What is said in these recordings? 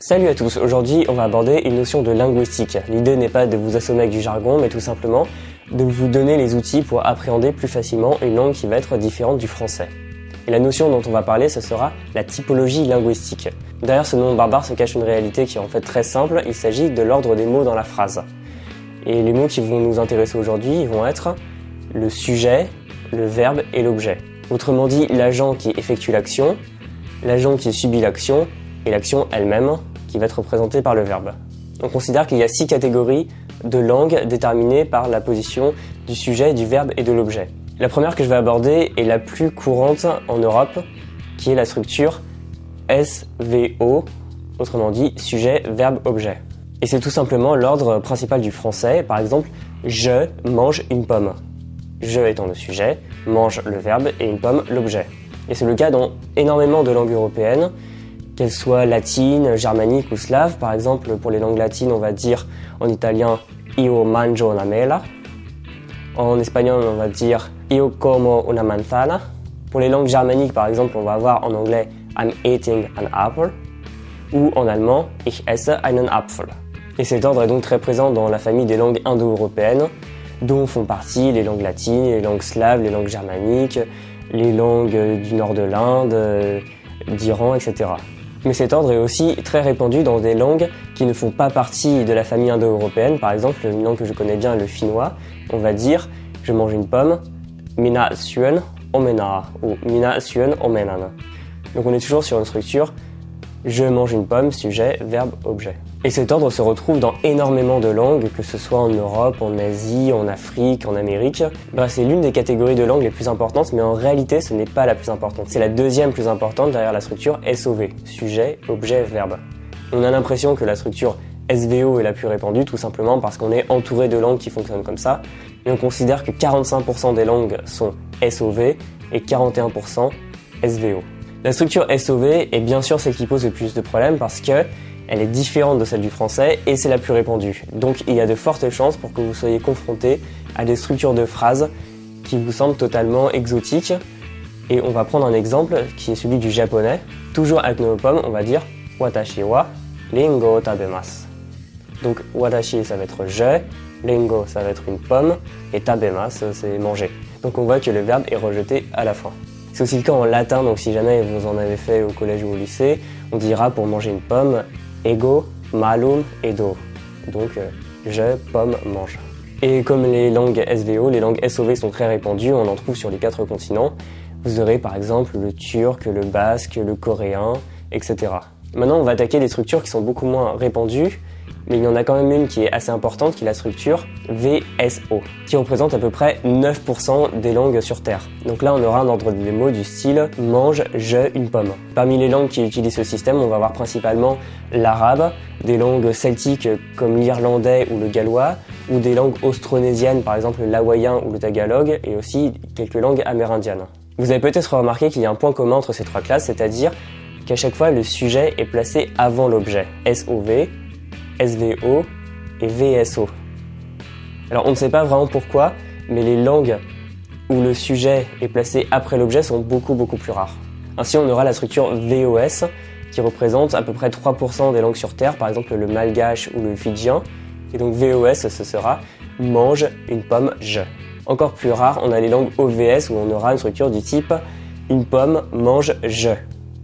Salut à tous, aujourd'hui on va aborder une notion de linguistique. L'idée n'est pas de vous assommer avec du jargon, mais tout simplement de vous donner les outils pour appréhender plus facilement une langue qui va être différente du français. Et la notion dont on va parler, ce sera la typologie linguistique. Derrière ce nom barbare se cache une réalité qui est en fait très simple, il s'agit de l'ordre des mots dans la phrase. Et les mots qui vont nous intéresser aujourd'hui vont être le sujet, le verbe et l'objet. Autrement dit, l'agent qui effectue l'action, l'agent qui subit l'action et l'action elle-même qui va être représentée par le verbe. On considère qu'il y a 6 catégories de langues déterminées par la position du sujet, du verbe et de l'objet. La première que je vais aborder est la plus courante en Europe, qui est la structure SVO, autrement dit sujet, verbe, objet. Et c'est tout simplement l'ordre principal du français. Par exemple, je mange une pomme. Je étant le sujet, mange le verbe et une pomme l'objet. Et c'est le cas dans énormément de langues européennes, qu'elles soient latines, germaniques ou slaves. Par exemple, pour les langues latines, on va dire en italien io mangio una mela. En espagnol, on va dire io como una manzana. Pour les langues germaniques, par exemple, on va avoir en anglais I'm eating an apple. Ou en allemand ich esse einen Apfel. Et cet ordre est donc très présent dans la famille des langues indo-européennes, dont font partie les langues latines, les langues slaves, les langues germaniques, les langues du nord de l'Inde, d'Iran, etc. Mais cet ordre est aussi très répandu dans des langues qui ne font pas partie de la famille indo-européenne. Par exemple, une langue que je connais bien, le finnois, on va dire « je mange une pomme »,« minä syön omenaa » ou « minä syön omenan ». Donc on est toujours sur une structure « je mange une pomme », sujet, verbe, objet. Et cet ordre se retrouve dans énormément de langues, que ce soit en Europe, en Asie, en Afrique, en Amérique. Bref, c'est l'une des catégories de langues les plus importantes, mais en réalité, ce n'est pas la plus importante. C'est la deuxième plus importante derrière la structure SOV, sujet, objet, verbe. On a l'impression que la structure SVO est la plus répandue, tout simplement parce qu'on est entouré de langues qui fonctionnent comme ça, mais on considère que 45% des langues sont SOV et 41% SVO. La structure SOV est bien sûr celle qui pose le plus de problèmes parce que elle est différente de celle du français et c'est la plus répandue. Donc il y a de fortes chances pour que vous soyez confronté à des structures de phrases qui vous semblent totalement exotiques. Et on va prendre un exemple qui est celui du japonais. Toujours avec nos pommes, on va dire watashi wa ringo tabemasu. Donc watashi ça va être je, ringo ça va être une pomme et tabemasu c'est manger. Donc on voit que le verbe est rejeté à la fin. C'est aussi le cas en latin, donc si jamais vous en avez fait au collège ou au lycée, on dira pour manger une pomme ego, malum, edo. Donc, je, pomme, mange. Et comme les langues SVO, les langues SOV sont très répandues, on en trouve sur les 4 continents. Vous aurez par exemple le turc, le basque, le coréen, etc. Maintenant, on va attaquer des structures qui sont beaucoup moins répandues, mais il y en a quand même une qui est assez importante, qui est la structure VSO, qui représente à peu près 9% des langues sur Terre. Donc là, on aura un ordre des mots du style « mange, je, une pomme ». Parmi les langues qui utilisent ce système, on va voir principalement l'arabe, des langues celtiques comme l'irlandais ou le gallois, ou des langues austronésiennes, par exemple l'hawaïen ou le tagalog, et aussi quelques langues amérindiennes. Vous avez peut-être remarqué qu'il y a un point commun entre ces 3 classes, c'est-à-dire qu'à chaque fois, le sujet est placé avant l'objet, SOV, SVO et VSO. Alors on ne sait pas vraiment pourquoi, mais les langues où le sujet est placé après l'objet sont beaucoup plus rares. Ainsi on aura la structure VOS qui représente à peu près 3% des langues sur Terre, par exemple le malgache ou le fidjien. Et donc VOS ce sera mange une pomme je. Encore plus rare, on a les langues OVS où on aura une structure du type une pomme mange je.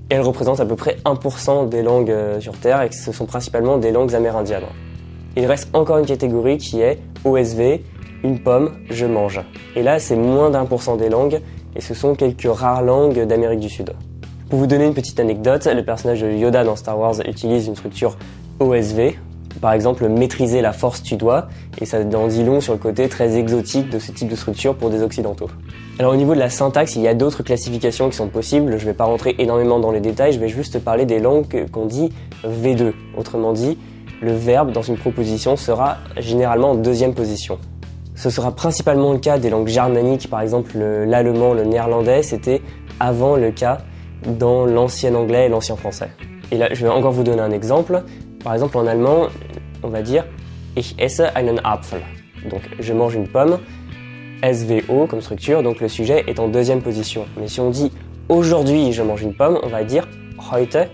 Et elle représente à peu près 1% des langues sur Terre et ce sont principalement des langues amérindiennes. Il reste encore une catégorie qui est OSV, une pomme, je mange. Et là, c'est moins d'1% des langues et ce sont quelques rares langues d'Amérique du Sud. Pour vous donner une petite anecdote, le personnage de Yoda dans Star Wars utilise une structure OSV. Par exemple, maîtriser la force tu dois, et ça en dit long sur le côté très exotique de ce type de structure pour des occidentaux. Alors au niveau de la syntaxe, il y a d'autres classifications qui sont possibles, je ne vais pas rentrer énormément dans les détails, je vais juste parler des langues qu'on dit V2. Autrement dit, le verbe dans une proposition sera généralement en deuxième position. Ce sera principalement le cas des langues germaniques, par exemple l'allemand, le néerlandais, c'était avant le cas dans l'ancien anglais et l'ancien français. Et là, je vais encore vous donner un exemple. Par exemple, en allemand, on va dire « Ich esse einen Apfel ». Donc, je mange une pomme. SVO comme structure, donc le sujet est en deuxième position. Mais si on dit « aujourd'hui, je mange une pomme », on va dire « Heute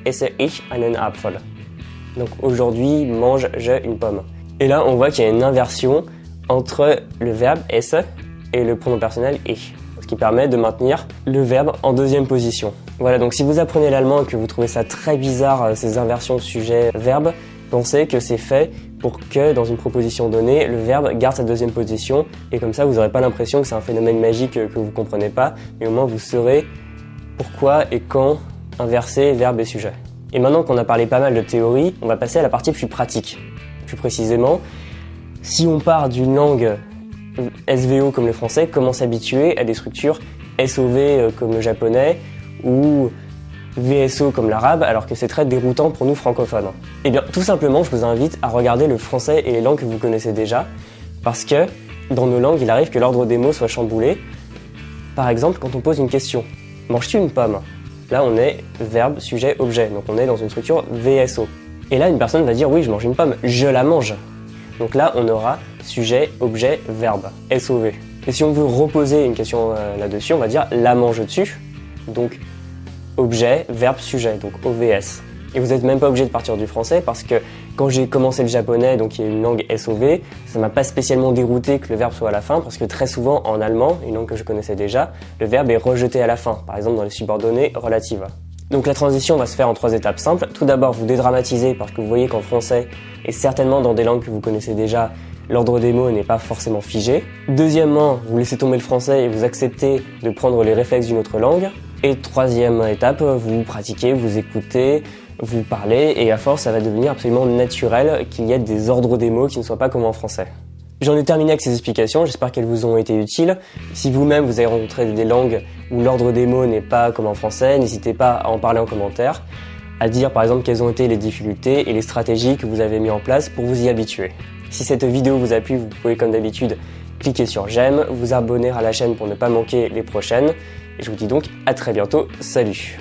esse ich einen Apfel ». Donc aujourd'hui, mange, je une pomme. Et là, on voit qu'il y a une inversion entre le verbe esse et le pronom personnel e, ce qui permet de maintenir le verbe en deuxième position. Voilà, donc si vous apprenez l'allemand et que vous trouvez ça très bizarre, ces inversions sujet-verbe, pensez que c'est fait pour que dans une proposition donnée, le verbe garde sa deuxième position et comme ça, vous n'aurez pas l'impression que c'est un phénomène magique que vous ne comprenez pas, mais au moins vous saurez pourquoi et quand inverser verbe et sujet. Et maintenant qu'on a parlé pas mal de théorie, on va passer à la partie plus pratique. Plus précisément, si on part d'une langue SVO comme le français, comment s'habituer à des structures SOV comme le japonais ou VSO comme l'arabe, alors que c'est très déroutant pour nous francophones? Eh bien, tout simplement, je vous invite à regarder le français et les langues que vous connaissez déjà, parce que dans nos langues, il arrive que l'ordre des mots soit chamboulé. Par exemple, quand on pose une question, manges-tu une pomme? Là, on est verbe, sujet, objet, donc on est dans une structure VSO. Et là, une personne va dire, oui, je mange une pomme, je la mange. Donc là, on aura sujet, objet, verbe, SOV. Et si on veut reposer une question là-dessus, on va dire la manges-tu? Donc objet, verbe, sujet, donc OVS. Et vous n'êtes même pas obligé de partir du français parce que quand j'ai commencé le japonais, donc il y a une langue SOV, ça m'a pas spécialement dérouté que le verbe soit à la fin parce que très souvent en allemand, une langue que je connaissais déjà, le verbe est rejeté à la fin, par exemple dans les subordonnées relatives. Donc la transition va se faire en 3 étapes simples. Tout d'abord, vous dédramatisez parce que vous voyez qu'en français, et certainement dans des langues que vous connaissez déjà, l'ordre des mots n'est pas forcément figé. Deuxièmement, vous laissez tomber le français et vous acceptez de prendre les réflexes d'une autre langue. Et troisième étape, vous pratiquez, vous écoutez, vous parlez, et à force, ça va devenir absolument naturel qu'il y ait des ordres des mots qui ne soient pas comme en français. J'en ai terminé avec ces explications, j'espère qu'elles vous ont été utiles. Si vous-même vous avez rencontré des langues où l'ordre des mots n'est pas comme en français, n'hésitez pas à en parler en commentaire, à dire par exemple quelles ont été les difficultés et les stratégies que vous avez mis en place pour vous y habituer. Si cette vidéo vous a plu, vous pouvez comme d'habitude cliquer sur j'aime, vous abonner à la chaîne pour ne pas manquer les prochaines. Et je vous dis donc à très bientôt, salut!